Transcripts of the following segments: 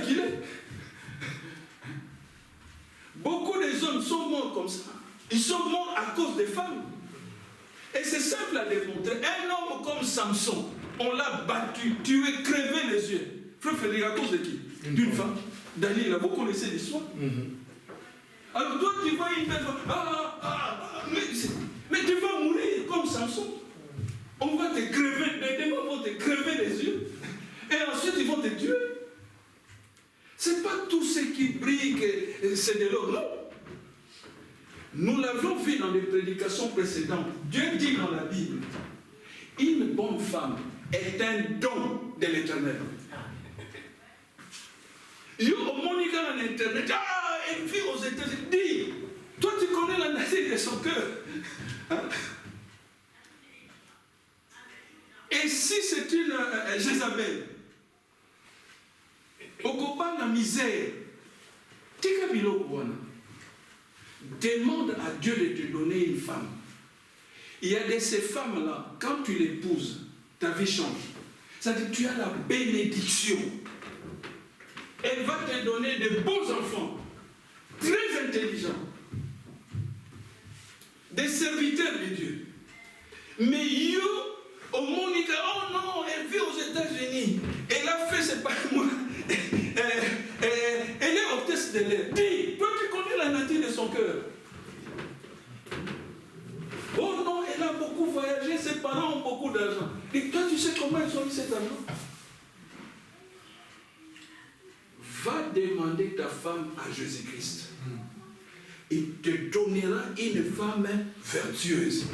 qu'il est. Beaucoup des hommes sont morts comme ça. Ils sont morts à cause des femmes. Et c'est simple à démontrer. Un homme comme Samson, on l'a battu, tué, crevé les yeux. Frère Frédéric, à cause de qui? D'une femme. Daniel, vous connaissez l'histoire. Alors toi, tu vois une belle femme. Mais tu vas mourir comme Samson. On va te crever, les démons vont te crever les yeux. Et ensuite, ils vont te tuer. C'est pas tout ce qui brille que c'est de l'or, non. Nous l'avions vu dans les prédications précédentes. Dieu dit dans la Bible, une bonne femme est un don de l'Éternel. Yo, Monica en Internet, une fille aux États-Unis, dis, toi tu connais la nature de son cœur. Hein? Et si c'est une Jézabel, au copain la misère, demande à Dieu de te donner une femme. Il y a de ces femmes-là, quand tu l'épouses, ta vie change. C'est-à-dire que tu as la bénédiction. Elle va te donner de beaux enfants, très intelligents, des serviteurs de Dieu. Mais yo, au Monica, oh non, elle vit aux États-Unis. Elle a fait, c'est pas moi. Elle est hôtesse de l'air. Dis, toi tu connais la nature de son cœur. Oh non, elle a beaucoup voyagé, ses parents ont beaucoup d'argent. Et toi tu sais comment ils ont eu cet argent? Va demander ta femme à Jésus-Christ. Il te donnera une femme vertueuse.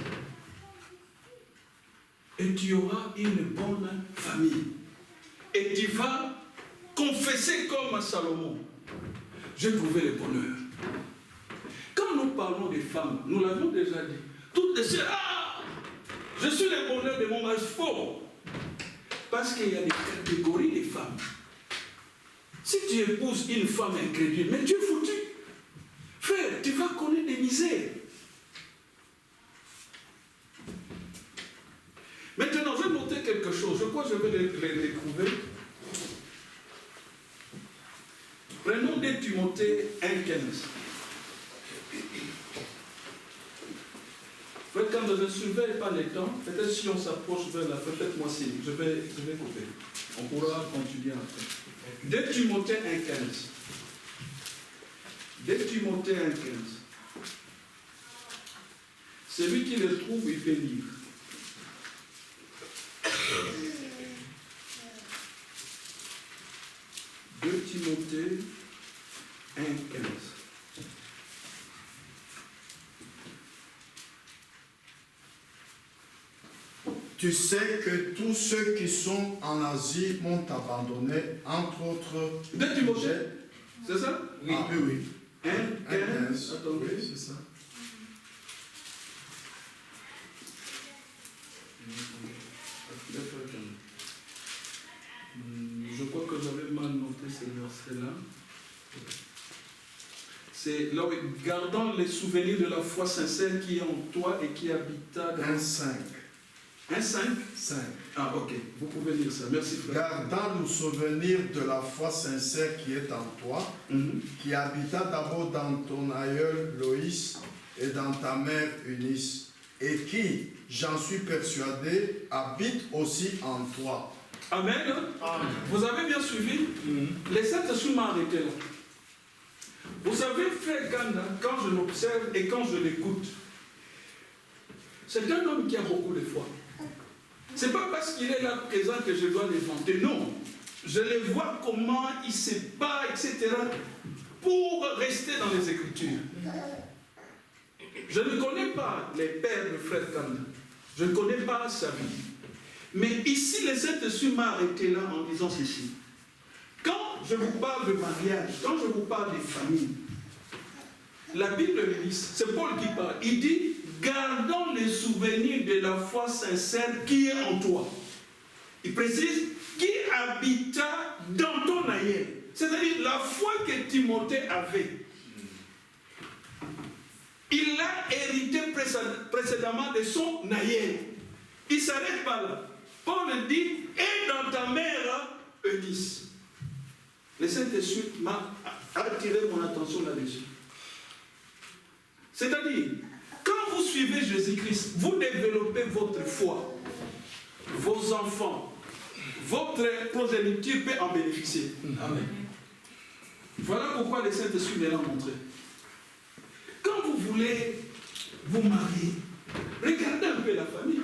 Et tu auras une bonne famille. Et tu vas confesser comme Salomon. J'ai trouvé le bonheur. Quand nous parlons des femmes, nous l'avons déjà dit. Toutes les sœurs, je suis le bonheur de mon mari. Faux. Parce qu'il y a des catégories de femmes. Si tu épouses une femme incrédule, mais tu es foutu. Frère, tu vas connaître des misères. Maintenant, je vais noter quelque chose. Je crois que je vais les trouver. Prenons 2 Timothée 1,15. Quand je ne surveille pas les temps, peut-être si on s'approche vers la fin, faites-moi signe. Je vais couper. On pourra continuer après. 2 Timothée 1,15. 2 Timothée 1,15. Celui qui le trouve, il peut lire. Timothée 1,15. Tu sais que tous ceux qui sont en Asie m'ont abandonné, entre autres. 2 Timothée, c'est ça? Oui. Ah, oui. 1,15. Attendez, oui, c'est ça. Je crois que j'avais mal noté ce verset-là. C'est là où, gardant les souvenirs de la foi sincère qui est en toi et qui habita dans... 1,5. 1,5? 5. Ah, ok. Vous pouvez lire ça. Merci, frère. Gardant le souvenir de la foi sincère qui est en toi, qui habita d'abord dans ton aïeul Loïs et dans ta mère Eunice, et qui, j'en suis persuadé, habite aussi en toi. Amen. Amen. Vous avez bien suivi? Les 7 esprits m'ont arrêté là. Vous savez, frère Ganda, quand je l'observe et quand je l'écoute, c'est un homme qui a beaucoup de foi. Ce n'est pas parce qu'il est là présent que je dois le vanter. Non. Je le vois comment il se bat, etc. pour rester dans les Écritures. Je ne connais pas les pères de frère Ganda. Je ne connais pas sa vie. Mais ici, les 7 esprits m'ont arrêté là en disant ceci. Quand je vous parle de mariage, quand je vous parle des familles, la Bible le dit, c'est Paul qui parle, il dit, gardons les souvenirs de la foi sincère qui est en toi. Il précise, qui habita dans ton aïeul. C'est-à-dire la foi que Timothée avait. Il l'a hérité précédemment de son aïeul. Il ne s'arrête pas là. Paul dit, et dans ta mère Eunice. Le Saint-Esprit m'a attiré mon attention là-dessus. C'est-à-dire, quand vous suivez Jésus-Christ, vous développez votre foi. Vos enfants, votre progéniture peut en bénéficier. Amen. Voilà pourquoi le Saint-Esprit me l'a montré. Quand vous voulez vous marier, regardez un peu la famille.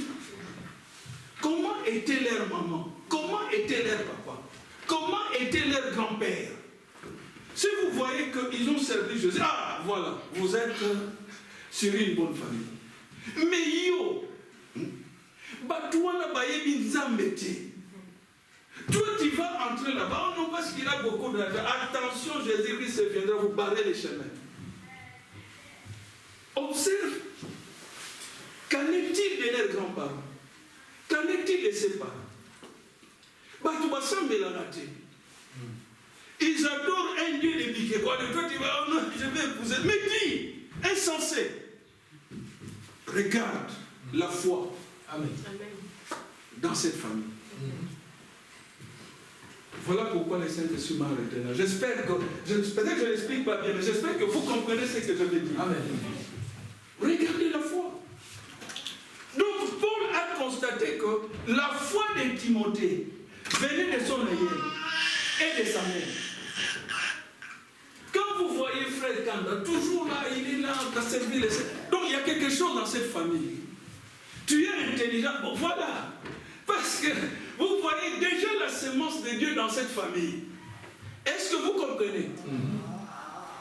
Comment était leur maman? Comment était leur papa? Comment était leur grand-père? Si vous voyez qu'ils ont servi Jésus, ah voilà, vous êtes sur une bonne famille. Mais yo, toi tu vas entrer là-bas, non parce qu'il a beaucoup d'argent. Attention, Jésus-Christ viendra vous barrer les chemins. Observe, qu'en est-il de leurs grands-parents? Qu'en est-il de ses parents? Ils adorent un Dieu de piquet. Toi tu vas, oh non, je vais épouser. Mais dis, insensé. Regarde la foi. Amen. Dans cette famille. Voilà pourquoi le Saint-Esprit m'a arrêté là. J'espère que, peut-être que je ne l'explique pas bien, mais j'espère que vous comprenez ce que je veux dire. Amen. Regardez la foi. Donc Paul a constaté que la foi de Timothée venait de son aïeul et de sa mère. Quand vous voyez frère Kanda, toujours là, il est là, dans cette ville. Donc il y a quelque chose dans cette famille. Tu es intelligent, bon voilà. Parce que vous voyez déjà la sémence de Dieu dans cette famille. Est-ce que vous comprenez?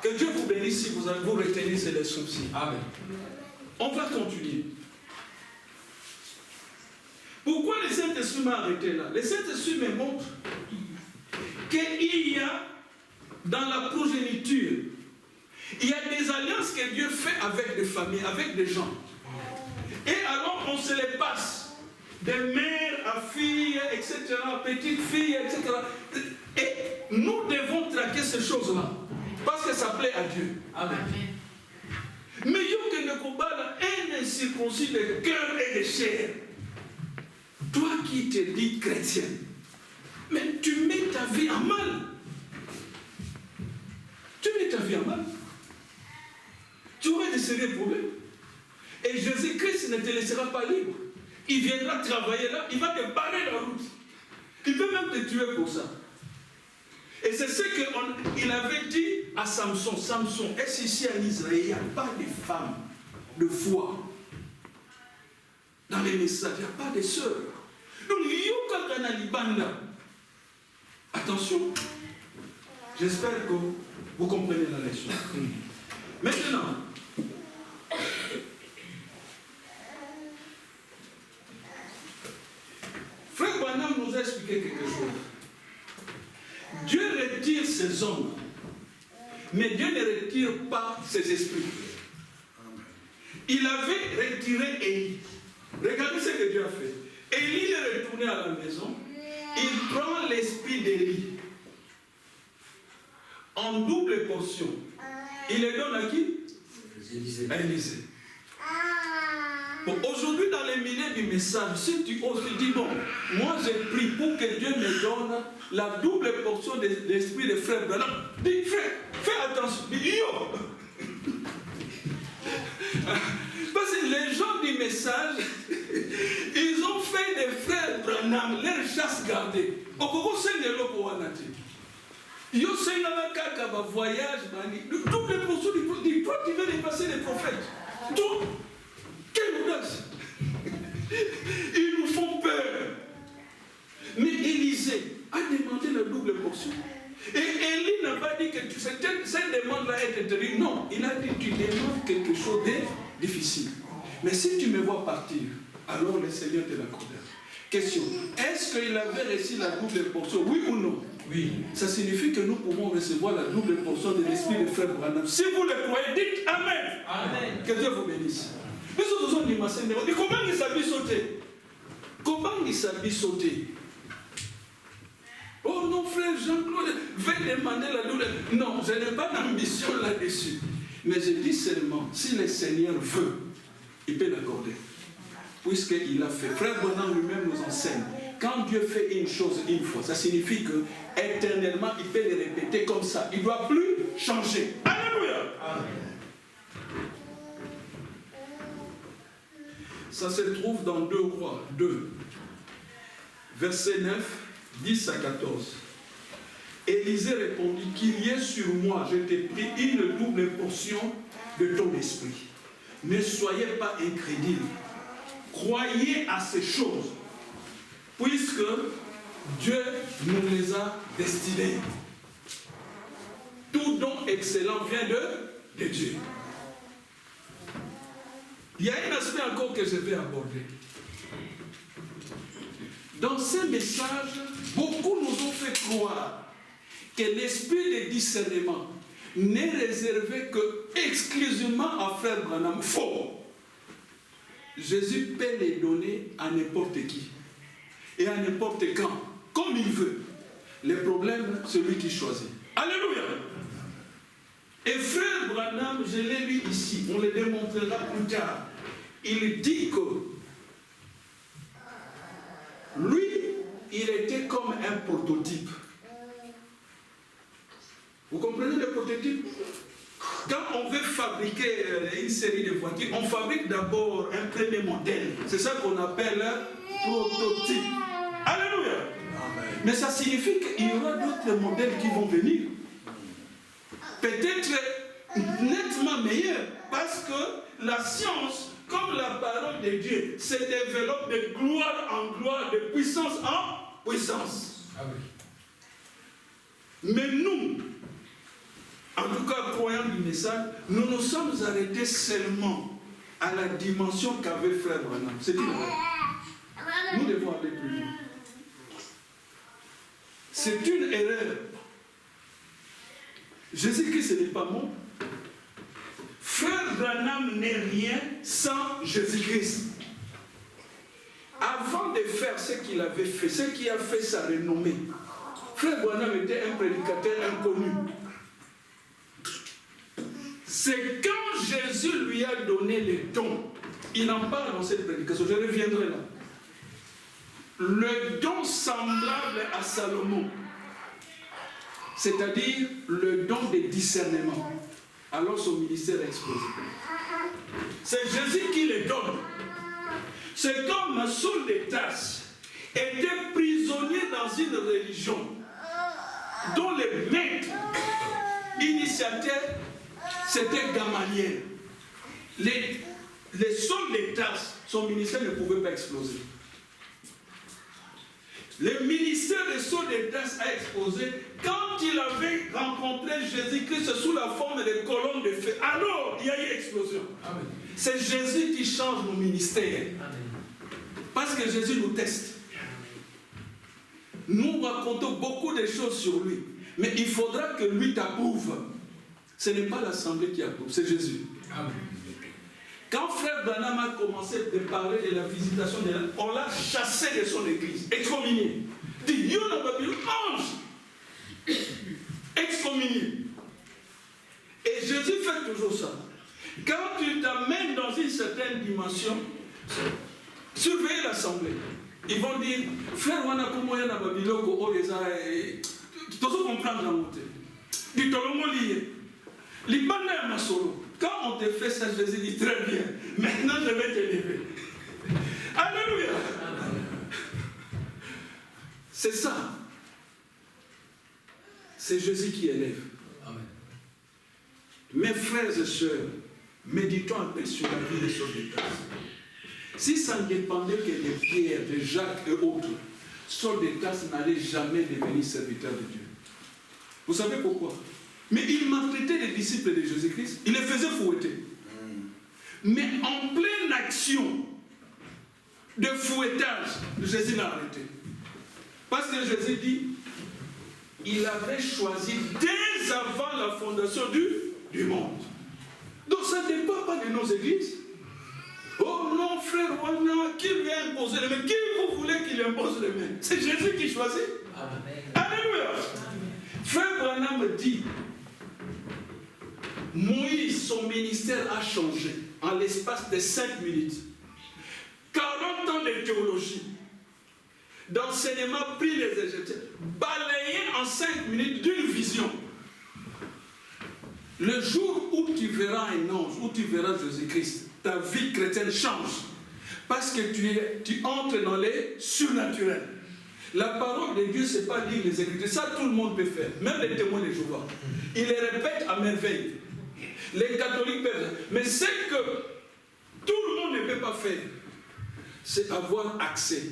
Que Dieu vous bénisse si vous retenez ces leçons-ci. Amen. On va continuer. Pourquoi le Saint-Esprit m'a arrêté là? Le Saint-Esprit me montre qu'il y a dans la progéniture, il y a des alliances que Dieu fait avec des familles, avec des gens. Et alors on se les passe. De mère à fille, etc., petite fille, etc. Et nous devons traquer ces choses-là. Parce que ça plaît à Dieu. Amen. Mais il y a un incirconcis de cœur et de chair. Toi qui te dis chrétien, mais tu mets ta vie en mal. Tu mets ta vie en mal. Tu aurais de sérieux problèmes. Et Jésus-Christ ne te laissera pas libre. Il viendra travailler là, il va te barrer la route. Il peut même te tuer pour ça. Et c'est ce qu'il avait dit à Samson. Samson, est-ce ici en Israël, il n'y a pas de femmes de foi dans les messages, il n'y a pas de sœurs. Donc, Yoka Kanalibanda. Attention, j'espère que vous comprenez la leçon. Maintenant, Frère Branham nous a expliqué quelque chose. Dieu retire ses hommes, mais Dieu ne retire pas ses esprits. Il avait retiré Élie. Regardez ce que Dieu a fait. Élie est retourné à la maison. Il prend l'esprit d'Élie en double portion. Il le donne à qui? À Élisée. Bon, aujourd'hui, dans les milieux du message, si tu oses te dire, bon, moi j'ai pris pour que Dieu me donne la double portion de l'esprit de frère Branham. Dis, frère, fais attention. Dis, yo! Parce que les gens du message, ils ont fait des frères Branham leur chasse gardée. Okoko c'est de l'eau pour Anati. Yo c'est un kaka va voyage, double portion du toi qui veux dépasser les prophètes. Donc, quelle audace! Ils nous font peur. Mais Élisée a demandé la double portion. Et Élie n'a pas dit que cette demande-là était terrible. Non, il a dit tu demandes quelque chose de difficile. Mais si tu me vois partir, alors le Seigneur te l'accordera. Question, est-ce qu'il avait reçu la double portion? Oui ou non? Oui. Ça signifie que nous pouvons recevoir la double portion de l'esprit de frère Branham. Si vous le croyez, dites Amen. Amen. Que Dieu vous bénisse. Mais ce sont des massins. Comment il s'habille sauter? Comment il s'habille sauter? Oh non, frère Jean-Claude, vais demander la douleur. Non, je n'ai pas d'ambition là-dessus. Mais je dis seulement, si le Seigneur veut, il peut l'accorder. Puisqu'il a fait. Frère Branham lui-même nous enseigne quand Dieu fait une chose une fois, ça signifie que éternellement, il peut le répéter comme ça. Il ne doit plus changer. Alléluia. Ça se trouve dans 2 Rois 2, verset 9, 10 à 14. Élisée répondit, qu'il y ait sur moi, je t'ai pris une double portion de ton esprit. Ne soyez pas incrédules. Croyez à ces choses, puisque Dieu nous les a destinées. Tout don excellent vient de Dieu. Il y a un aspect encore que je vais aborder. Dans ces messages, beaucoup nous ont fait croire que l'esprit de discernement n'est réservé que exclusivement à Frère Branham. Faux. Jésus peut les donner à n'importe qui et à n'importe quand, comme il veut. Le problème, c'est lui qui choisit. Alléluia. Et Frère Branham, je l'ai lu ici, on le démontrera plus tard. Il dit que lui, il était comme un prototype. Vous comprenez le prototype? Quand on veut fabriquer une série de voitures, on fabrique d'abord un premier modèle. C'est ça qu'on appelle un prototype. Alléluia. Amen. Mais ça signifie qu'il y aura d'autres modèles qui vont venir. Peut-être nettement meilleurs. Parce que la science, comme la parole de Dieu, se développe de gloire en gloire, de puissance en puissance. Amen. Mais nous, en tout cas, croyants du message, nous nous sommes arrêtés seulement à la dimension qu'avait Frère Branham. C'est une erreur. Nous devons aller plus loin. C'est une erreur. Jésus-Christ n'est pas mort. Frère Branham n'est rien sans Jésus-Christ. Avant de faire ce qu'il avait fait, ce qui a fait sa renommée, Frère Branham était un prédicateur inconnu. C'est quand Jésus lui a donné les dons, il en parle dans cette prédication, je reviendrai là. Le don semblable à Salomon, c'est-à-dire le don de discernement. Alors son ministère a explosé. C'est Jésus qui les donne. C'est comme Saul de Tarse était prisonnier dans une religion dont le maître initiateur c'était Gamaliel. Les Saul de Tarse, son ministère ne pouvait pas exploser. Le ministère de Saul de Tarse a explosé quand il avait rencontré Jésus-Christ sous la forme de colonnes de feu. Alors, il y a eu explosion. Amen. C'est Jésus qui change nos ministères. Amen. Parce que Jésus nous teste. Nous racontons beaucoup de choses sur lui. Mais il faudra que lui t'approuve. Ce n'est pas l'assemblée qui approuve, c'est Jésus. Amen. Quand Frère Branham a commencé de parler de la visitation de l'âme, on l'a chassé de son église, excommunié. Dit, Dieu n'a pas pu ange. Excommunié. Et Jésus fait toujours ça. Quand tu t'amènes dans une certaine dimension, surveillez l'assemblée. Ils vont dire, Frère Wana Kumoya na Babiloko, Oreza, tu dois comprendre la montée. Du Tolomo lié. L'Ibana ya Masolo. Quand on te fait ça, Jésus dit très bien. Maintenant, je vais t'élever. Alléluia. C'est ça. C'est Jésus qui élève. Amen. Mes frères et sœurs, méditons un peu sur la vie des Saul de Tarse. Si ça ne dépendait que de Pierre, de Jacques et autres, Saul de Tarse n'allait jamais devenir serviteur de Dieu. Vous savez pourquoi? Mais il maltraitait les disciples de Jésus-Christ, il les faisait fouetter. Mais en pleine action de fouettage, Jésus l'a arrêté. Parce que Jésus dit, il avait choisi dès avant la fondation du monde. Donc ça ne dépend pas de nos églises. Oh non, frère Wana, qui lui a imposé les mains? Qui vous voulez qu'il impose les mains? C'est Jésus qui choisit. Amen. Alléluia. Frère Branham dit, Moïse, son ministère a changé en l'espace de 5 minutes. 40 ans de théologie, d'enseignement pris les Égyptiens, balayé en 5 minutes d'une vision. Le jour où tu verras un ange, où tu verras Jésus-Christ, ta vie chrétienne change. Parce que tu entres dans les surnaturels. La parole de Dieu, ce n'est pas lire les Écritures. Ça, tout le monde peut faire. Même les témoins de Jéhovah. Ils les répètent à merveille. Les catholiques peuvent. Mais ce que tout le monde ne peut pas faire, c'est avoir accès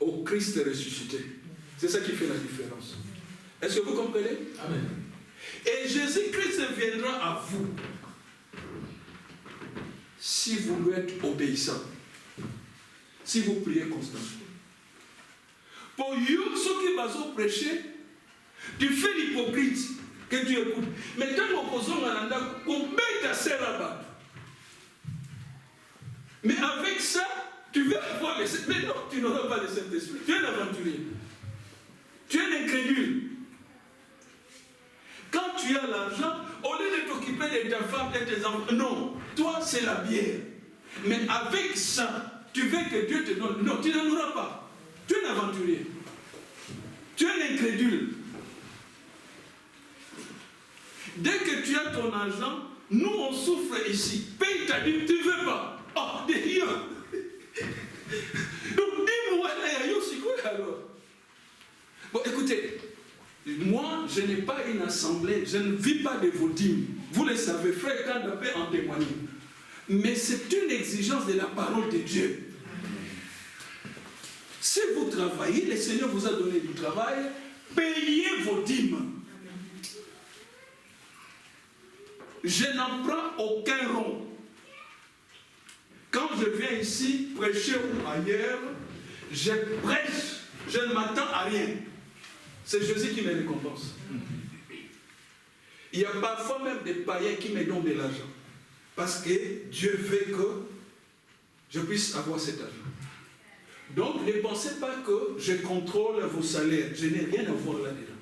au Christ ressuscité. C'est ça qui fait la différence. Est-ce que vous comprenez? Amen. Et Jésus-Christ viendra à vous si vous lui êtes obéissant, si vous priez constamment. Pour you, ceux qui vont prêcher, tu fais l'hypocrite que tu écoutes. Mais quand l'opposant à l'anda, on met ta sœur là-bas. Mais avec ça, tu vas avoir le Saint-Esprit. Mais non, tu n'auras pas le Saint-Esprit. Tu es un aventurier. Tu es un incrédule. Quand tu as l'argent, au lieu de t'occuper de ta femme et de tes enfants, non, toi c'est la bière. Mais avec ça, tu veux que Dieu te donne. Non, tu n'en auras pas. Tu es un aventurier. Tu es un incrédule. Dès que tu as ton argent, nous on souffre ici. Paye ta dîme, tu ne veux pas. Oh, Dieu. Donc dis-moi, alors. Bon, écoutez. Moi, je n'ai pas une assemblée, je ne vis pas de vos dîmes. Vous le savez, frère Kanda peut en témoigner. Mais c'est une exigence de la parole de Dieu. Si vous travaillez, le Seigneur vous a donné du travail, payez vos dîmes. Je n'en prends aucun rond. Quand je viens ici prêcher ou ailleurs, je prêche, je ne m'attends à rien. C'est Jésus qui me récompense. Il y a parfois même des païens qui me donnent de l'argent. Parce que Dieu veut que je puisse avoir cet argent. Donc ne pensez pas que je contrôle vos salaires. Je n'ai rien à voir là-dedans.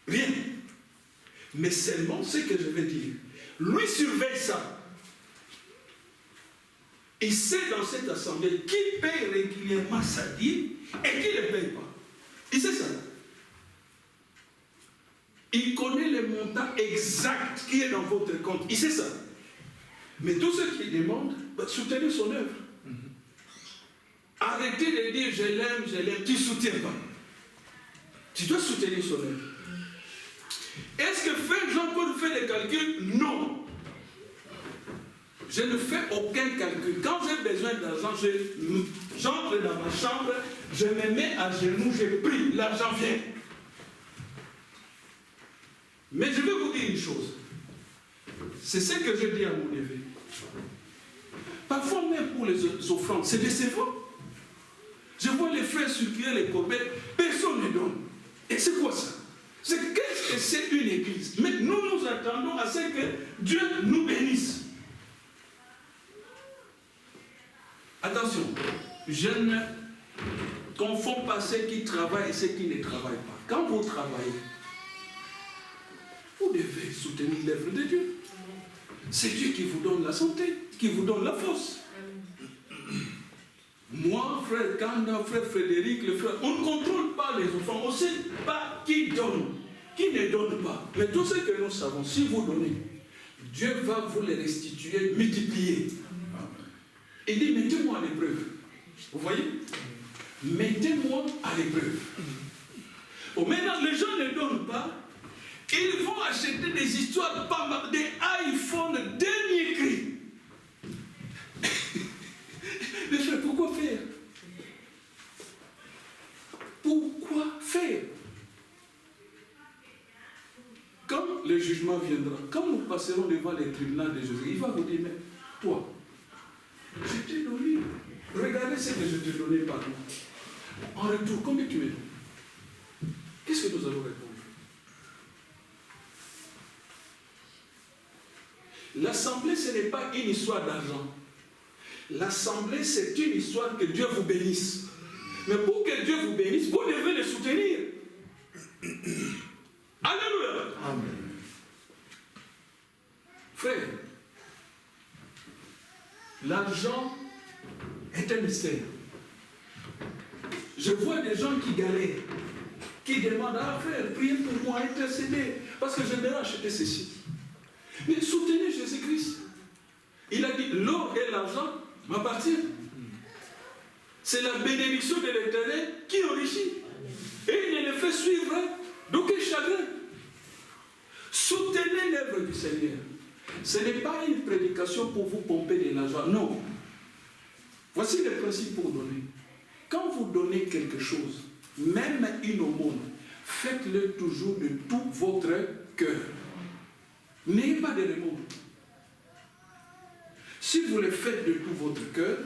Rien. Mais seulement ce que je vais dire. Lui surveille ça. Il sait dans cette assemblée qui paye régulièrement sa dîme et qui ne paye pas. Il sait ça. Il connaît le montant exact qui est dans votre compte. Il sait ça. Mais tous ceux qui demandent, soutenez son œuvre. Arrêtez de dire je l'aime, tu ne soutiens pas. Tu dois soutenir son œuvre. Est-ce que Frère Jean-Paul fait des calculs? Non. Je ne fais aucun calcul. Quand j'ai besoin d'argent, j'entre dans ma chambre, je me mets à genoux, je prie, l'argent vient. Mais je vais vous dire une chose. C'est ce que je dis à mon neveu. Parfois même pour les offrandes, c'est décevant. Je vois les frères circuler les corbeilles, personne ne donne. Et c'est quoi ça? Qu'est-ce que c'est une église? Mais nous attendons à ce que Dieu nous bénisse. Attention, je ne confonds pas ceux qui travaillent et ceux qui ne travaillent pas. Quand vous travaillez, vous devez soutenir l'œuvre de Dieu. C'est Dieu qui vous donne la santé, qui vous donne la force. Moi, frère Kanda, frère Frédéric, le frère, on ne contrôle pas les enfants, on ne sait pas qui donne, qui ne donne pas. Mais tout ce que nous savons, si vous donnez, Dieu va vous les restituer, multiplier. Il dit, mettez-moi à l'épreuve. Vous voyez? Mettez-moi à l'épreuve. Bon, maintenant, les gens ne donnent pas. Ils vont acheter des histoires, des iPhones dernier cri. Mais frère, pourquoi faire? Pourquoi faire? Quand le jugement viendra, quand nous passerons devant les tribunaux de Jésus, il va vous dire, mais toi, je t'ai donné. Regardez ce que je t'ai donné par moi. En retour, combien tu me donnes? Qu'est-ce que nous allons répondre? L'assemblée, ce n'est pas une histoire d'argent. L'assemblée, c'est une histoire que Dieu vous bénisse. Mais pour que Dieu vous bénisse, vous devez le soutenir. Alléluia. Amen. Frère, l'argent est un mystère. Je vois des gens qui galèrent, qui demandent à frère, priez pour moi, intercédez, parce que j'aimerais acheter ceci. Mais soutenez Jésus-Christ. Il a dit, l'or et l'argent m'appartiennent. C'est la bénédiction de l'Éternel qui enrichit. Et il ne le fait suivre d'aucun chagrin. Soutenez l'œuvre du Seigneur. Ce n'est pas une prédication pour vous pomper de l'argent. Non. Voici le principe pour donner. Quand vous donnez quelque chose, même une aumône, faites-le toujours de tout votre cœur. N'ayez pas de remords. Si vous le faites de tout votre cœur,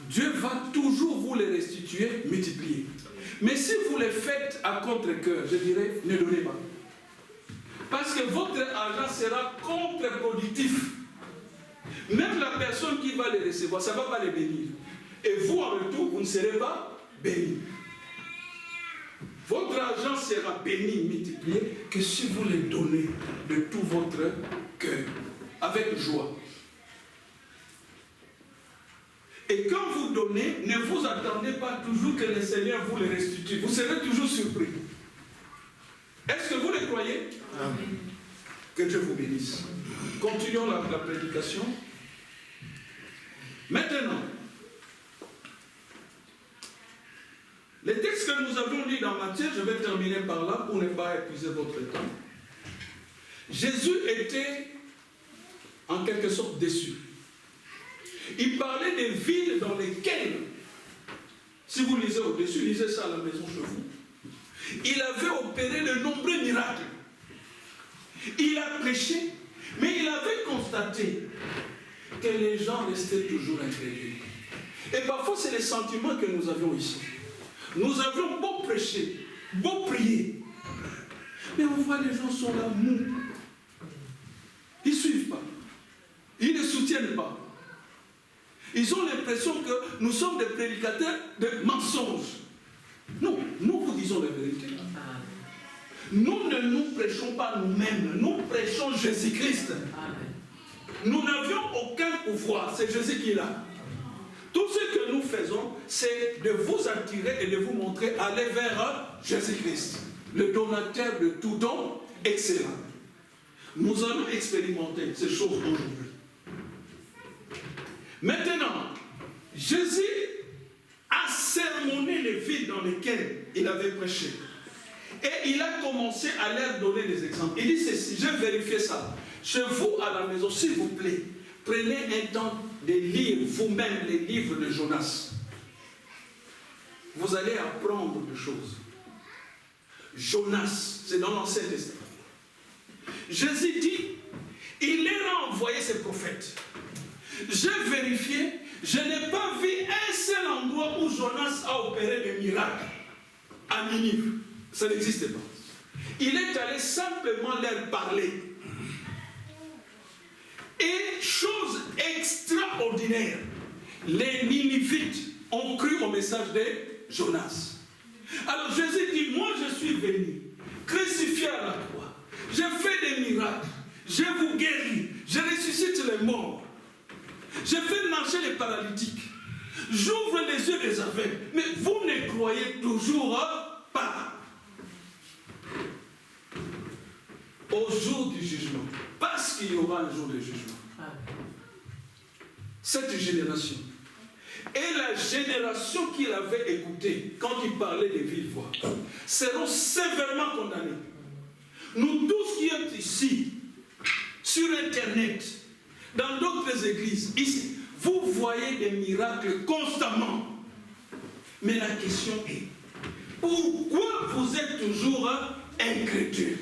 Dieu va toujours vous les restituer, multiplier. Mais si vous le faites à contre-cœur, je dirais, ne donnez pas. Parce que votre argent sera contre-productif. Même la personne qui va les recevoir, ça ne va pas les bénir. Et vous, en retour, vous ne serez pas bénis. Votre argent sera béni, multiplié, que si vous le donnez de tout votre cœur, avec joie. Et quand vous donnez, ne vous attendez pas toujours que le Seigneur vous le restitue. Vous serez toujours surpris. Est-ce que vous le croyez? Amen. Que Dieu vous bénisse. Continuons la prédication. Maintenant, les textes que nous avons lus dans Matthieu, je vais terminer par là pour ne pas épuiser votre temps. Jésus était en quelque sorte déçu. Il parlait des villes dans lesquelles, si vous lisez au-dessus, lisez ça à la maison chez vous, il avait opéré de nombreux miracles. Il a prêché, mais il avait constaté que les gens restaient toujours incrédules. Et parfois, c'est les sentiments que nous avions ici. Nous avions beau prêcher, beau prier, mais on voit les gens sont là mous. Ils ne suivent pas. Ils ne soutiennent pas. Ils ont l'impression que nous sommes des prédicateurs de mensonges. Non, nous vous disons la vérité. Nous ne nous prêchons pas nous-mêmes, nous prêchons Jésus-Christ. Nous n'avions aucun pouvoir, c'est Jésus qui l'a. Tout ce que nous faisons, c'est de vous attirer et de vous montrer aller vers Jésus-Christ, le donateur de tout don excellent. Nous allons expérimenter ces choses aujourd'hui. Maintenant, Jésus a sermonné les villes dans lesquelles il avait prêché. Et il a commencé à leur donner des exemples. Il dit ceci, je vérifie ça. Chez vous à la maison, s'il vous plaît, prenez un temps de lire vous-même les livres de Jonas. Vous allez apprendre des choses. Jonas, c'est dans l'Ancien Testament. Jésus dit, il leur a envoyé ses prophètes. J'ai vérifié, je n'ai pas vu un seul endroit où Jonas a opéré des miracles à Ninive. Ça n'existe pas. Il est allé simplement leur parler. Et chose extraordinaire, les Ninivites ont cru au message de Jonas. Alors Jésus dit, moi je suis venu, crucifié à la croix, j'ai fait des miracles, je vous guéris, je ressuscite les morts, je fais marcher les paralytiques, j'ouvre les yeux des aveugles, mais vous ne croyez toujours pas. Au jour du jugement, parce qu'il y aura un jour de jugement, cette génération et la génération qu'il avait écoutée quand il parlait de vive voix seront sévèrement condamnés. Nous tous qui sommes ici, sur Internet, dans d'autres églises, ici, vous voyez des miracles constamment. Mais la question est, pourquoi vous êtes toujours incrédule?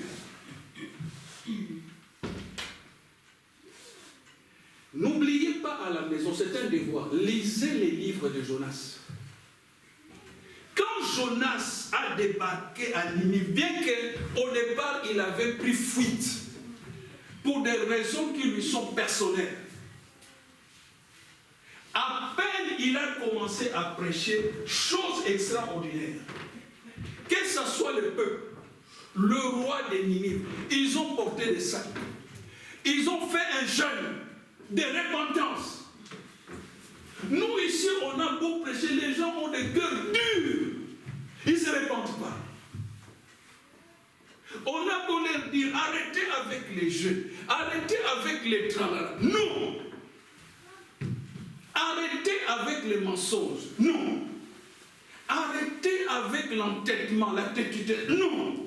N'oubliez pas à la maison, c'est un devoir, lisez les livres de Jonas. Quand Jonas a débarqué à Ninive, bien qu'au départ il avait pris fuite, pour des raisons qui lui sont personnelles, à peine il a commencé à prêcher, chose extraordinaire, que ce soit le peuple, le roi de Ninive, ils ont porté des sacs, ils ont fait un jeûne de repentance. Nous ici, on a beau prêcher, les gens ont des cœurs durs. Ils ne se répandent pas. On a beau leur dire, arrêtez avec les jeux, arrêtez avec les tralala. Non. Arrêtez avec les mensonges. Non. Arrêtez avec l'entêtement, la têtitude. Non.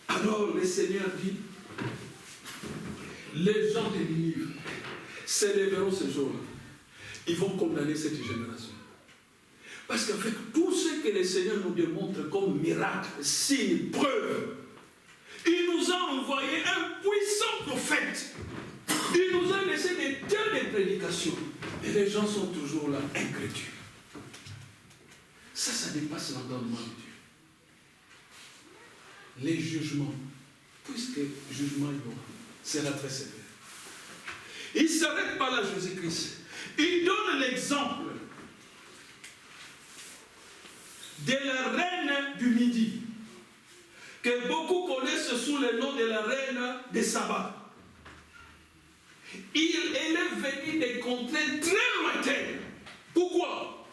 Alors le Seigneur dit, les gens des Ninive s'élèveront ce jour-là. Ils vont condamner cette génération. Parce qu'avec tout ce que le Seigneur nous démontre comme miracle, signe, preuve, il nous a envoyé un puissant prophète. Il nous a laissé des tas de prédications. Et les gens sont toujours là, incrédules. Ça dépasse l'entendement de Dieu. Les jugements, puisque jugement il y aura, sera très sévère. Il ne s'arrête pas là, Jésus-Christ. Il donne l'exemple de la reine du Midi, que beaucoup connaissent sous le nom de la reine des sabbats. Elle est venue des contrées très lointaines. Pourquoi?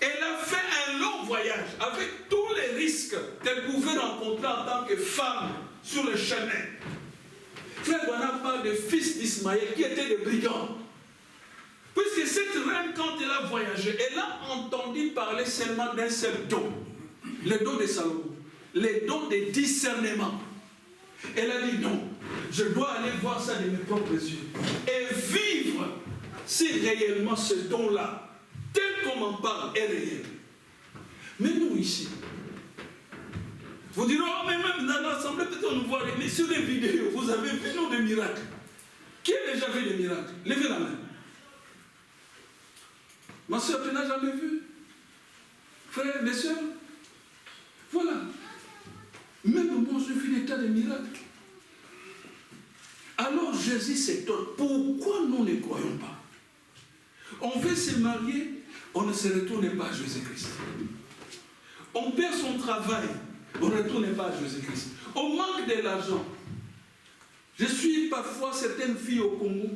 Elle a fait un long voyage avec tous les risques qu'elle pouvait rencontrer en tant que femme sur le chemin. Frère Branham parle de fils d'Ismaël qui étaient des brigands. Puisque cette reine, quand elle a voyagé, elle a entendu parler seulement d'un seul don, le don de Salomon, le don de discernement. Elle a dit non, je dois aller voir ça de mes propres yeux et vivre si réellement ce don-là, tel qu'on m'en parle, est réel. Mais nous ici, vous direz, oh, mais même dans l'assemblée, peut-être on nous voit, mais sur les vidéos, vous avez vu non des miracles. Qui a déjà vu des miracles? Levez la main. Ma soeur, tu n'as jamais vu? Frères, mes soeurs, voilà. Même moi, je vis des tas de miracles. Alors Jésus s'étonne. Pourquoi nous ne croyons pas? On veut se marier, on ne se retourne pas à Jésus-Christ. On perd son travail, on ne retourne pas à Jésus-Christ. On manque de l'argent. Je suis parfois certaines filles au Congo.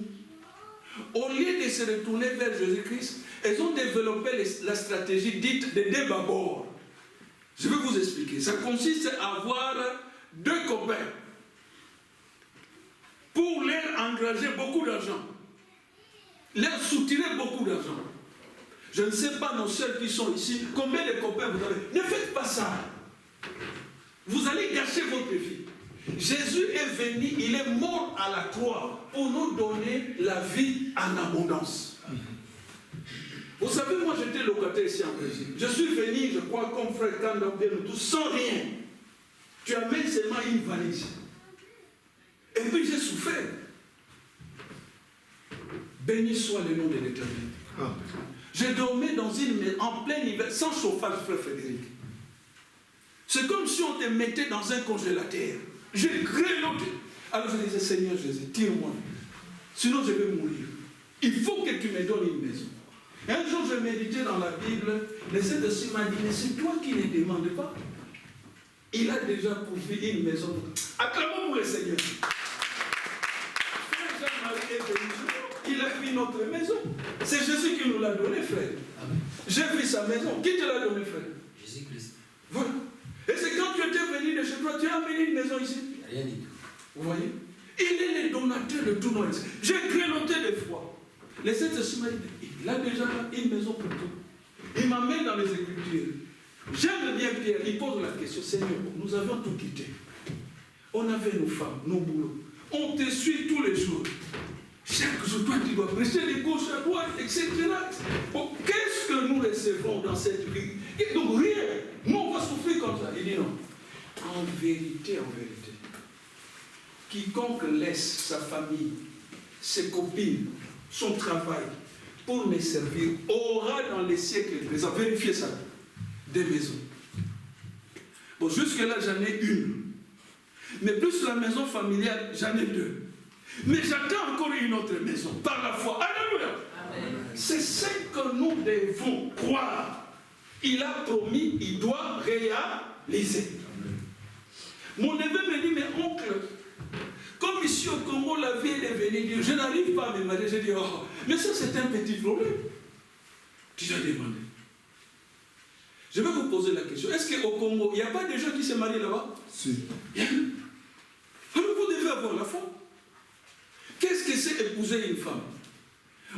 Au lieu de se retourner vers Jésus-Christ, elles ont développé la stratégie dite de débabord. Je vais vous expliquer. Ça consiste à avoir deux copains pour leur engager beaucoup d'argent, leur soutirer beaucoup d'argent. Je ne sais pas, nos sœurs qui sont ici, combien de copains vous avez. Ne faites pas ça. Vous allez gâcher votre vie. Jésus est venu, il est mort à la croix pour nous donner la vie en abondance. Vous savez, moi j'étais locataire ici en Brésil. Je suis venu, je crois, comme frère Kanda, nous tous, sans rien. Tu amènes seulement une valise. Et puis j'ai souffert. Béni soit le nom de l'Éternel. Je dormais dans une maison en plein hiver, sans chauffage, frère Frédéric. C'est comme si on te mettait dans un congélateur. J'ai grelotté. Alors je disais, Seigneur Jésus, tire-moi. Sinon je vais mourir. Il faut que tu me donnes une maison. Et un jour je méditais dans la Bible. Le Saint-Esprit m'a dit, mais c'est toi qui ne demandes pas. Il a déjà pourvu une maison. Acclamons pour le Seigneur. Frère Jean-Marie est venu. Il a vu notre maison. C'est Jésus qui nous l'a donné, frère. Amen. J'ai vu sa maison. Qui te l'a donné, frère? Jésus-Christ. Voilà. Et c'est quand tu étais venu de chez toi, tu as amené une maison ici. Rien du tout. Vous voyez? Il est le donateur de tout notre. J'ai grelotté des fois. Le Saint-Esprit m'a dit, il a déjà une maison pour tout. Il m'amène dans les Écritures. J'aime bien Pierre, il pose la question, Seigneur, nous avions tout quitté. On avait nos femmes, nos boulots. On te suit tous les jours. Chaque jour, toi, tu dois prêcher de gauche à droite, etc. Bon, qu'est-ce que nous recevons dans cette vie? Et donc, rien. Nous, on va souffrir comme ça. Il dit non. En vérité, quiconque laisse sa famille, ses copines, son travail, pour me servir, aura dans les siècles présents, vérifiez ça, des maisons. Bon, jusque-là, j'en ai une. Mais plus la maison familiale, j'en ai deux. Mais j'attends encore une autre maison, par la foi. Alléluia. C'est ce que nous devons croire. Il a promis, il doit réaliser. Mon neveu me dit, mais oncle, comme comme ici au Congo, la vie est devenue dure. Je n'arrive pas à me marier. Je dis, oh, mais ça c'est un petit problème. Tu dois demander. Je vais vous poser la question. Est-ce qu'au Congo, il n'y a pas de gens qui se marient là-bas? Si. Alors vous devez avoir la foi. Qu'est-ce que c'est épouser une femme?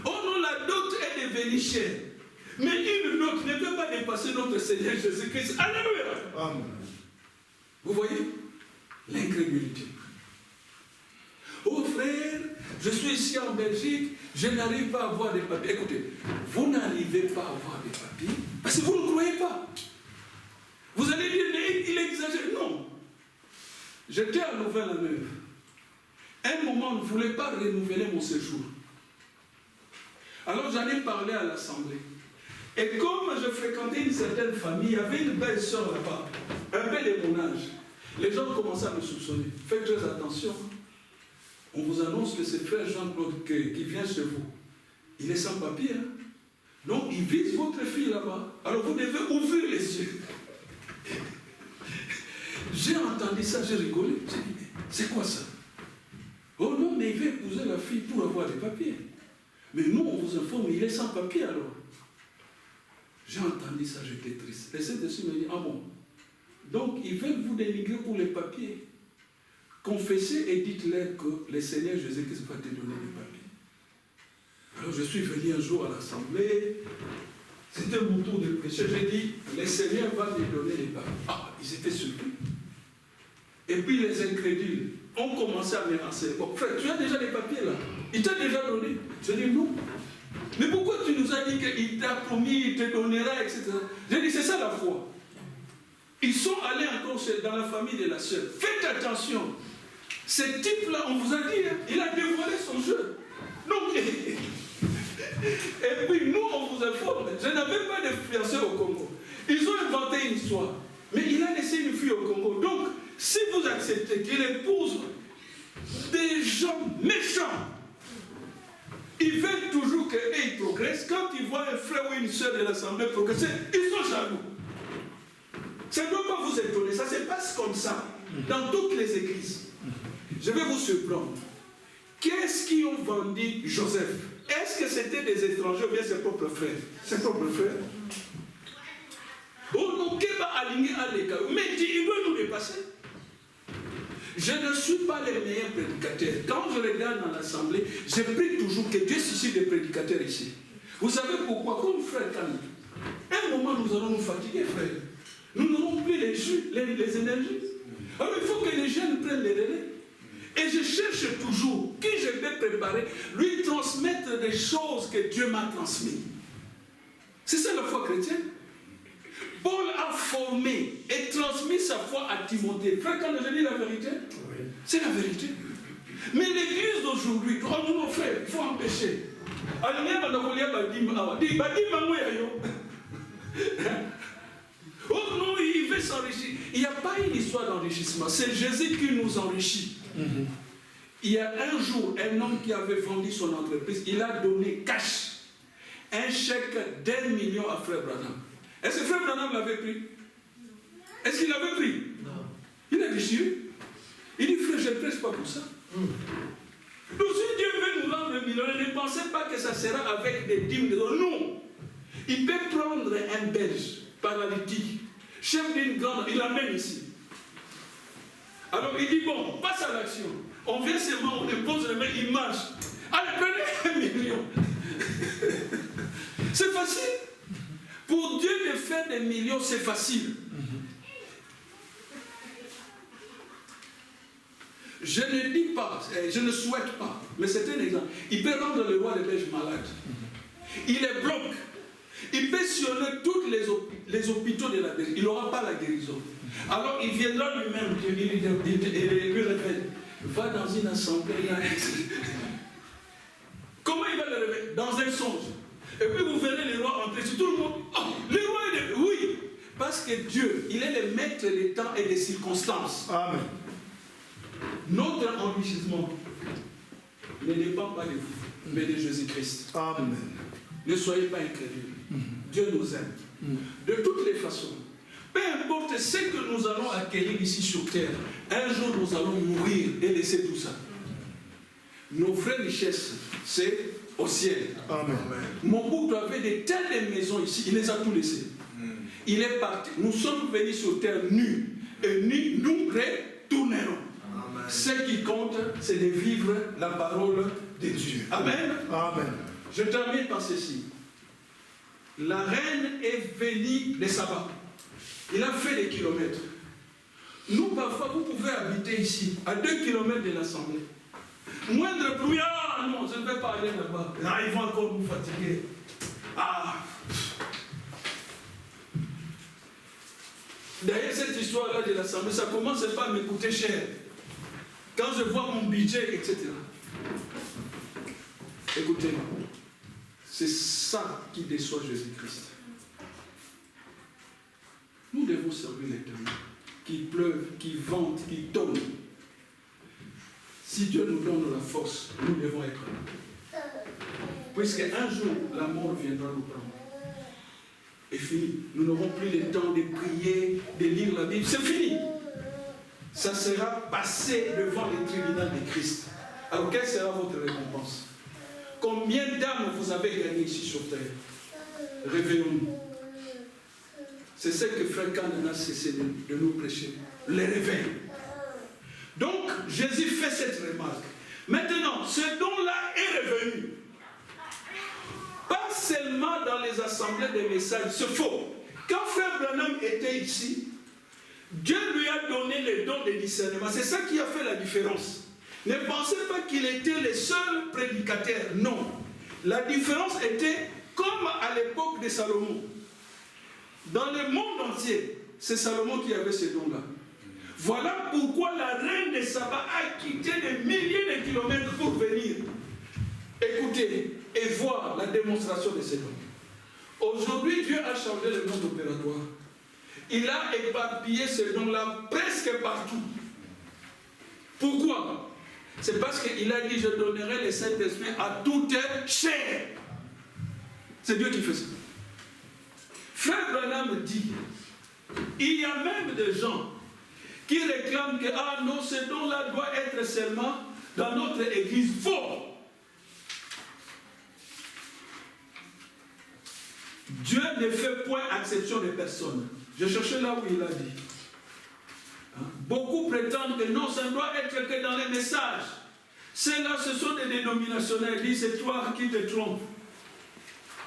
Oh non, la dot est devenue chère. Mais une dot ne peut pas dépasser notre Seigneur Jésus-Christ. Alléluia. Amen. Vous voyez l'incrédulité. Oh frère, je suis ici en Belgique, je n'arrive pas à avoir des papiers. Écoutez, vous n'arrivez pas à avoir des papiers parce que vous ne croyez pas. Vous allez dire, mais il exagère. Non. J'étais à Louvain-la-Neuve. Un moment, on ne voulait pas renouveler mon séjour. Alors j'en ai parlé à l'Assemblée. Et comme je fréquentais une certaine famille, il y avait une belle sœur là-bas, un peu de mon âge. Les gens commençaient à me soupçonner. Faites très attention. On vous annonce que c'est frère Jean-Claude qui vient chez vous. Il est sans papier. Hein? Donc il vise votre fille là-bas. Alors vous devez ouvrir les yeux. J'ai entendu ça, j'ai rigolé. J'ai dit, mais c'est quoi ça? Oh non, mais il veut épouser la fille pour avoir des papiers. Mais nous, on vous informe, il est sans papier alors. J'ai entendu ça, j'étais triste. Et c'est dessus me dit, ah bon. Donc, ils veulent vous dénigrer pour les papiers. Confessez et dites-leur que le Seigneur Jésus-Christ va te donner des papiers. Alors, je suis venu un jour à l'Assemblée. C'était mon tour de prêcher. J'ai dit, le Seigneur va me donner les papiers. Ah, ils étaient surpris. Et puis, les incrédules ont commencé à me renseigner. Bon, frère, tu as déjà des papiers là? Il t'a déjà donné? Je dis non. Mais pourquoi tu nous as dit qu'il t'a promis, il te donnera, etc. J'ai dit, c'est ça la foi. Ils sont allés encore dans la famille de la sœur. Faites attention. Ce type-là, on vous a dit, hein, il a dévoilé son jeu. Donc, et puis nous, on vous informe. Je n'avais pas de fiancé au Congo. Ils ont inventé une histoire. Mais il a laissé une fille au Congo. Donc, si vous acceptez qu'il épouse des gens méchants, ils veulent toujours qu'ils progressent. Quand ils voient un frère ou une soeur de l'Assemblée progresser, ils sont jaloux. Ça ne doit pas vous étonner, ça se passe comme ça dans toutes les églises. Je vais vous surprendre. Qu'est-ce qui ont vendu Joseph? Est-ce que c'était des étrangers ou bien ses propres frères? Ses propres frères? Oh non, qu'il va aligner à l'écart. Mais il doit nous dépasser. Je ne suis pas le meilleur prédicateur. Quand je regarde dans l'Assemblée, je prie toujours que Dieu suscite des prédicateurs ici. Vous savez pourquoi? Comme frère Camille, un moment nous allons nous fatiguer, frère. Nous n'aurons plus les jus, les énergies. Alors il faut que les jeunes prennent les relais. Et je cherche toujours qui je vais préparer, lui transmettre des choses que Dieu m'a transmises. C'est ça la foi chrétienne. Paul a formé et transmis sa foi à Timothée. Frère, quand je dis la vérité, oui, c'est la vérité. Mais l'église d'aujourd'hui, oh non, frère, il faut empêcher. Oh non, il veut s'enrichir. Il n'y a pas une histoire d'enrichissement. C'est Jésus qui nous enrichit. Il y a un jour, un homme qui avait vendu son entreprise, il a donné cash un chèque d'1 million à Frère Branham. Est-ce que Frère Branham l'avait pris? Est-ce qu'il l'avait pris? Non. Il a déchiré. Il dit, frère, je ne prêche pas pour ça. Donc si Dieu veut nous rendre millionnaires, ne pensez pas que ça sera avec des dîmes. Non. Il peut prendre un Belge paralytique, chef d'une grande, il l'amène ici. Alors il dit, bon, passe à l'action. On vient seulement, on dépose les mains, il marche. Allez, prenez 1 million. C'est facile. Pour Dieu de faire des millions, c'est facile. Je ne dis pas, je ne souhaite pas, mais c'est un exemple. Il peut rendre le roi des Belges malade. Il les bloque. Il peut sillonner tous les hôpitaux de la Belgique. Il n'aura pas la guérison. Alors il viendra lui-même, il lui révèle. Va dans une assemblée. Comment il va le révéler? Dans un songe. Et puis vous verrez le roi entrer sur tout le monde. Oh, le roi est de... Oui, parce que Dieu, il est le maître des temps et des circonstances. Amen. Notre enrichissement ne dépend pas de vous, mais de Jésus-Christ. Amen. Ne soyez pas incrédules. Dieu nous aime. De toutes les façons. Peu importe ce que nous allons acquérir ici sur terre, un jour nous allons mourir et laisser tout ça. nos vraies richesses, c'est au ciel. Amen. Mon couple avait des telles maisons ici, il les a tout laissées. Il est parti. Nous sommes venus sur terre nus. Et nous retournerons. Ce qui compte, c'est de vivre la parole de Dieu. Amen. Amen. Je termine par ceci. La reine est venue les sabbats. Il a fait des kilomètres. Nous, parfois, vous pouvez habiter ici, à 2 kilomètres de l'Assemblée. Moindre pluie, ah non, je ne vais pas aller là-bas. Ah, ils vont encore vous fatiguer. Ah. D'ailleurs, cette histoire-là de l'Assemblée, ça commence pas à me coûter cher. Quand je vois mon budget, etc. Écoutez, c'est ça qui déçoit Jésus-Christ. Nous devons servir l'Éternel. Qu'il pleuve, qu'il vente, qu'il tombe. Si Dieu nous donne la force, nous devons être là. Puisque un jour, la mort viendra nous prendre. Et fini. Nous n'aurons plus le temps de prier, de lire la Bible. C'est fini. Ça sera passé devant le tribunal de Christ. Alors, quelle sera votre récompense? Combien d'âmes vous avez gagné ici sur terre? Réveillons-nous. C'est ce que Frère Khan a cessé de nous prêcher. Le réveil. Donc, Jésus fait cette remarque. Maintenant, ce don-là est revenu. Pas seulement dans les assemblées des messages, c'est faux. Quand Frère Branham était ici, Dieu lui a donné le don de discernement. C'est ça qui a fait la différence. Ne pensez pas qu'il était le seul prédicateur. Non. La différence était comme à l'époque de Salomon. Dans le monde entier, c'est Salomon qui avait ce don-là. Voilà pourquoi la reine de Saba a quitté des milliers de kilomètres pour venir écouter et voir la démonstration de ce don. Aujourd'hui, Dieu a changé le monde opératoire. Il a éparpillé ce don-là presque partout. Pourquoi? C'est parce qu'il a dit, je donnerai le Saint-Esprit à toute chair. C'est Dieu qui fait ça. Frère Branham dit, il y a même des gens qui réclament que, ah non, ce don-là doit être seulement dans notre église. Faux! Dieu ne fait point exception de personne. Je cherchais là où il a dit. Beaucoup prétendent que non, ça ne doit être que dans les messages. Ceux-là, ce sont des dénominationnels. Ils disent, c'est toi qui te trompes.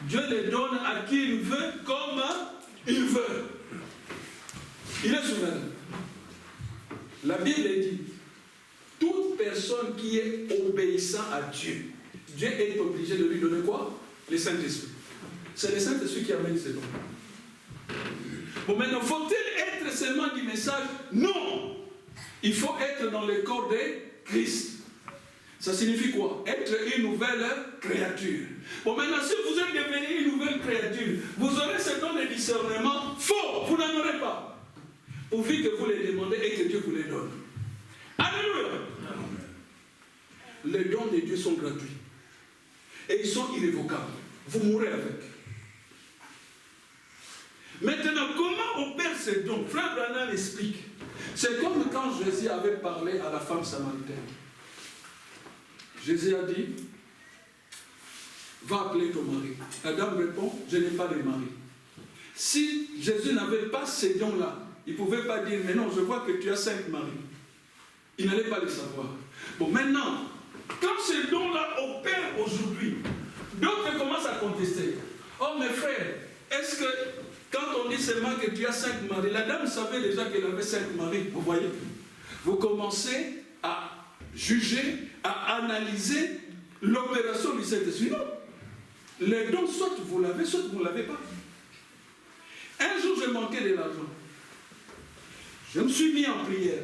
Dieu les donne à qui il veut, comme il veut. Il est souverain. La Bible dit, toute personne qui est obéissant à Dieu, Dieu est obligé de lui donner quoi? Le Saint-Esprit. C'est le Saint-Esprit qui amène ces dons. Bon, maintenant, faut-il être seulement du message? Non! Il faut être dans le corps de Christ. Ça signifie quoi? Être une nouvelle créature. Bon, maintenant, si vous êtes devenu une nouvelle créature, vous aurez ce don de discernement faux. Vous n'en aurez pas. Pourvu que vous les demandez et que Dieu vous les donne. Alléluia! Les dons de Dieu sont gratuits. Et ils sont irrévocables. Vous mourrez avec. Maintenant, comment opère ces dons? Frère Branham explique. C'est comme quand Jésus avait parlé à la femme samaritaine. Jésus a dit, va appeler ton mari. La dame répond, je n'ai pas de mari. Si Jésus n'avait pas ces dons-là, il ne pouvait pas dire, mais non, je vois que tu as 5 maris. Il n'allait pas le savoir. Bon, maintenant, quand ces dons-là opèrent aujourd'hui, d'autres commencent à contester. Oh, mes frères, est-ce que quand on dit seulement que tu as 5 maris, la dame savait déjà qu'elle avait 5 maris, vous voyez? Vous commencez à juger, à analyser l'opération du Saint-Esprit. Non. Les dons, soit vous l'avez, soit vous ne l'avez pas. Un jour, je manquais de l'argent. Je me suis mis en prière.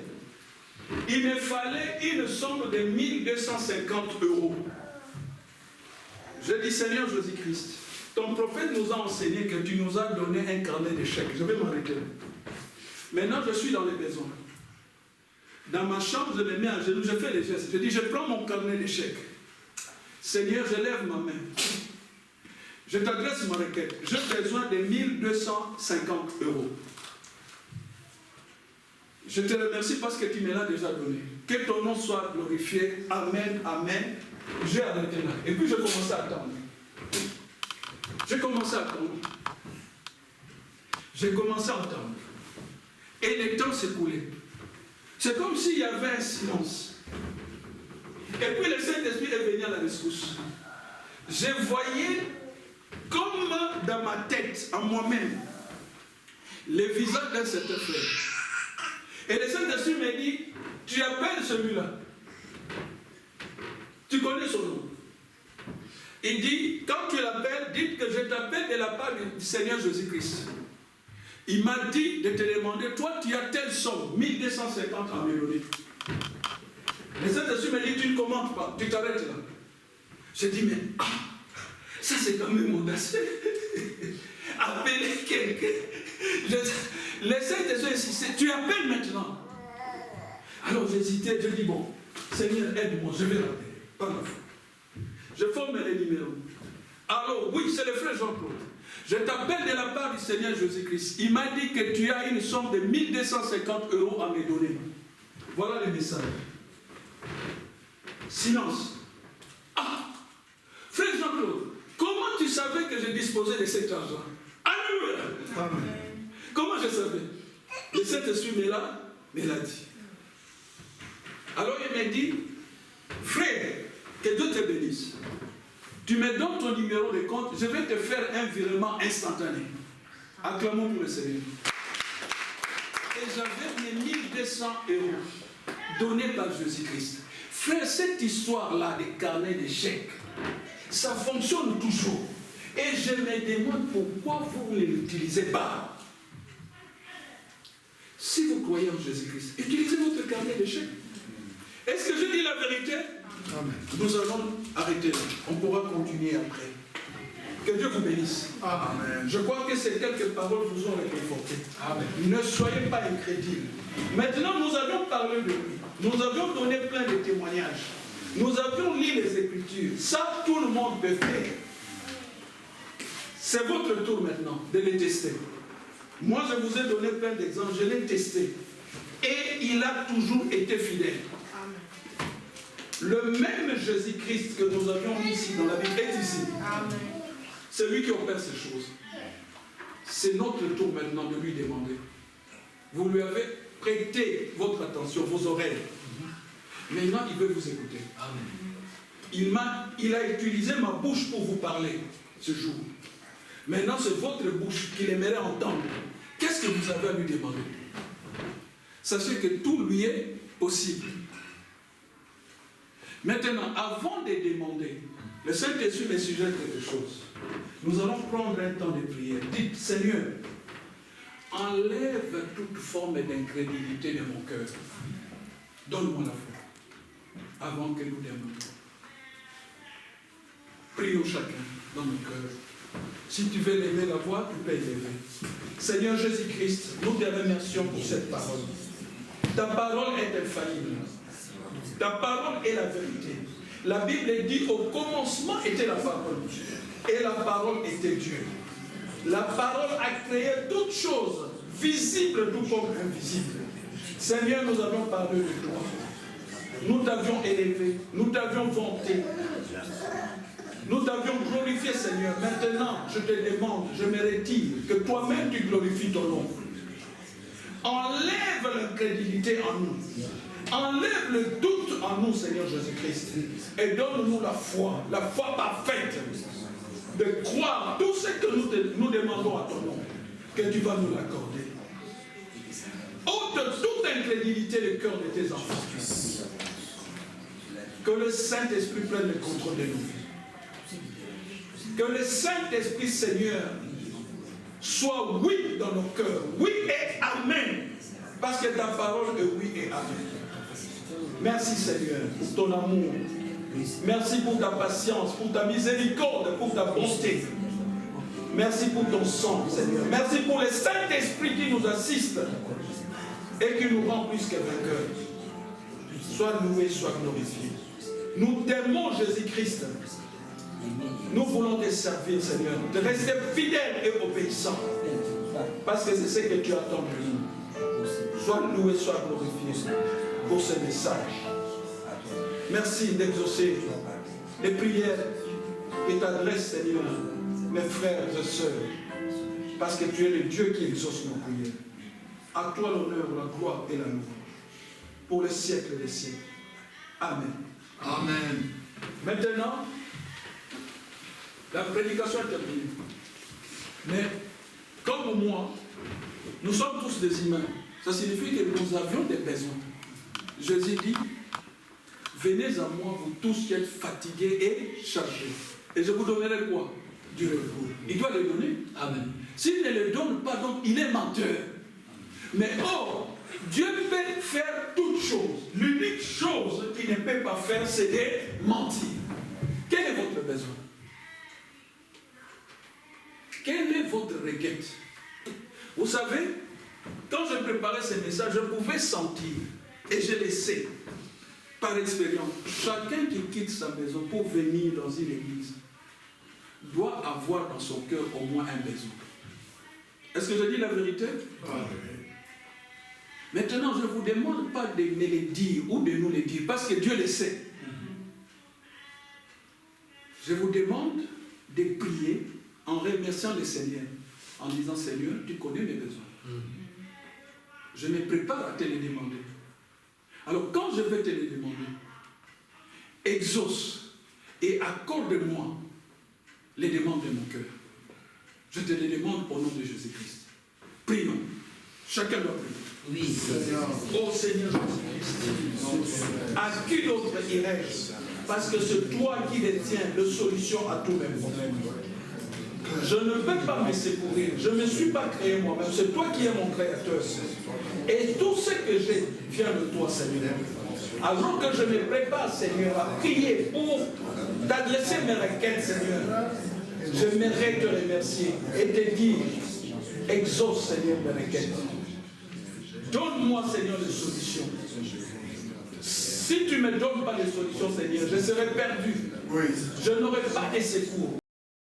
Il me fallait une somme de 1250 €. Je dis, Seigneur Jésus-Christ, ton prophète nous a enseigné que tu nous as donné un carnet de chèques. Je vais m'arrêter là. Maintenant, je suis dans les besoins. Dans ma chambre, je me mets à genoux, je fais les gestes. Je dis, je prends mon carnet de chèques. Seigneur, je lève ma main. Je t'adresse ma requête. J'ai besoin de 1250 €. Je te remercie parce que tu me l'as déjà donné. Que ton nom soit glorifié. Amen, amen, J'ai arrêté là. Et puis, j'ai commencé à attendre. J'ai commencé à attendre. J'ai commencé à attendre. Et le temps s'écoulait. C'est comme s'il y avait un silence. Et puis le Saint-Esprit est venu à la rescousse. Je voyais comme dans ma tête, en moi-même, le visage d'un certain frère. Et le Saint-Esprit m'a dit, tu appelles celui-là. Tu connais son nom. Il dit, quand tu l'appelles, dites que je t'appelle de la part du Seigneur Jésus-Christ. Il m'a dit de te demander, toi tu as telle somme, 1250 en mélodie. Le Saint-Esprit m'a dit, tu ne commentes pas, tu t'arrêtes là. J'ai dit, mais ça c'est quand même audacieux. Appeler quelqu'un. Le Saint-Esprit insistait, tu appelles maintenant. Alors j'hésitais, je dis, bon, Seigneur, aide-moi, je vais l'appeler. Pas grave. Je forme les numéros. Alors, oui, c'est le frère Jean-Claude. Je t'appelle de la part du Seigneur Jésus-Christ. Il m'a dit que tu as une somme de 1250 € à me donner. Voilà le message. Silence. Ah, frère Jean-Claude, comment tu savais que je disposais de cet argent? Alléluia. Amen. Comment je savais? Le Saint-Esprit me l'a dit. Alors il m'a dit, frère, que Dieu te bénisse. Tu me donnes ton numéro de compte, je vais te faire un virement instantané. Acclamons pour le Seigneur. Et j'avais mes 1200 € donnés par Jésus-Christ. Frère, cette histoire-là des carnets d'échecs, ça fonctionne toujours. Et je me demande pourquoi vous ne l'utilisez pas. Si vous croyez en Jésus-Christ, utilisez votre carnet d'échecs. Est-ce que je dis la vérité? Amen. Nous allons arrêter là. On pourra continuer après. Que Dieu vous bénisse. Amen. Je crois que ces quelques paroles vous ont réconforté. Amen. Ne soyez pas incrédules. Maintenant, nous avions parlé de lui. Nous avions donné plein de témoignages. Nous avions lu les Écritures. Ça, tout le monde peut faire. C'est votre tour maintenant de les tester. Moi, je vous ai donné plein d'exemples. Je l'ai testé. Et il a toujours été fidèle. Le même Jésus-Christ que nous avions ici dans la Bible est ici. Amen. C'est lui qui opère ces choses. C'est notre tour maintenant de lui demander. Vous lui avez prêté votre attention, vos oreilles. Maintenant, il veut vous écouter. Amen. Il a utilisé ma bouche pour vous parler ce jour. Maintenant, c'est votre bouche qu'il aimerait entendre. Qu'est-ce que vous avez à lui demander? Sachez que tout lui est possible. Maintenant, avant de demander, le Saint-Esprit me suggère quelque chose. Nous allons prendre un temps de prière. Dites, Seigneur, enlève toute forme d'incrédulité de mon cœur. Donne-moi la foi, avant que nous demandons. Prions chacun dans nos cœurs. Si tu veux lever la voix, tu peux lever. Seigneur Jésus-Christ, nous te remercions pour cette parole. Ta parole est infaillible. Ta parole est la vérité. La Bible dit au commencement était la parole. Et la parole était Dieu. La parole a créé toutes choses, visibles tout comme invisibles. Seigneur, nous avons parlé de toi. Nous t'avions élevé, nous t'avions vanté. Nous t'avions glorifié, Seigneur. Maintenant, je te demande, je me retire, que toi-même tu glorifies ton nom. Enlève l'incrédulité en nous. Enlève le doute en nous, Seigneur Jésus-Christ. Et donne-nous la foi parfaite de croire tout ce que nous demandons à ton nom, que tu vas nous l'accorder. Ôte toute incrédulité du cœur de tes enfants. Que le Saint-Esprit prenne le contrôle de nous. Que le Saint-Esprit, Seigneur, soit oui dans nos cœurs. Oui et amen. Parce que ta parole est oui et amen. Merci Seigneur pour ton amour. Merci pour ta patience, pour ta miséricorde, pour ta bonté. Merci pour ton sang, Seigneur. Merci pour le Saint-Esprit qui nous assiste et qui nous rend plus que vainqueurs. Sois loué, sois glorifié. Nous t'aimons, Jésus-Christ. Nous voulons te servir, Seigneur. De rester fidèle et obéissant. Parce que c'est ce que tu attends de nous. Sois loué, sois glorifié pour ce message. Merci d'exaucer les prières que t'adresses, Seigneur, mes frères et sœurs, parce que tu es le Dieu qui exauce nos prières. À toi l'honneur, la gloire et la louange, pour les siècles des siècles. Amen. Amen. Maintenant, la prédication est terminée. Mais, comme moi, nous sommes tous des humains. Ça signifie que nous avions des besoins. Jésus dit, venez à moi, vous tous qui êtes fatigués et chargés. Et je vous donnerai quoi? Du repos. Il doit le donner. Amen. S'il ne le donne pas, donc il est menteur. Mais or, Dieu peut faire toutes choses. L'unique chose qu'il ne peut pas faire, c'est de mentir. Quel est votre besoin? Quelle est votre requête? Vous savez, quand je préparais ces messages, je pouvais sentir, et je le sais, par expérience, chacun qui quitte sa maison pour venir dans une église doit avoir dans son cœur au moins un besoin. Est-ce que je dis la vérité? Maintenant, je ne vous demande pas de me le dire ou de nous le dire, parce que Dieu le sait. Je vous demande de prier en remerciant le Seigneur, en disant, Seigneur, tu connais mes besoins. Je me prépare à te les demander. Alors, quand je vais te les demander, exauce et accorde-moi les demandes de mon cœur. Je te les demande au nom de Jésus-Christ. Prions. Chacun doit prier. Oui, Seigneur. Oh Seigneur Jésus-Christ, à qui d'autre irais-je? Parce que c'est toi qui détiens la solution à tous mes problèmes. Je ne peux pas me secourir. Je ne me suis pas créé moi-même. C'est toi qui es mon créateur. Et tout ce que j'ai vient de toi, Seigneur. Alors que je me prépare, Seigneur, à prier pour t'adresser mes requêtes, Seigneur, j'aimerais te remercier et te dire, exauce, Seigneur, mes requêtes. Donne-moi, Seigneur, des solutions. Si tu ne me donnes pas des solutions, Seigneur, je serai perdu. Je n'aurai pas de secours.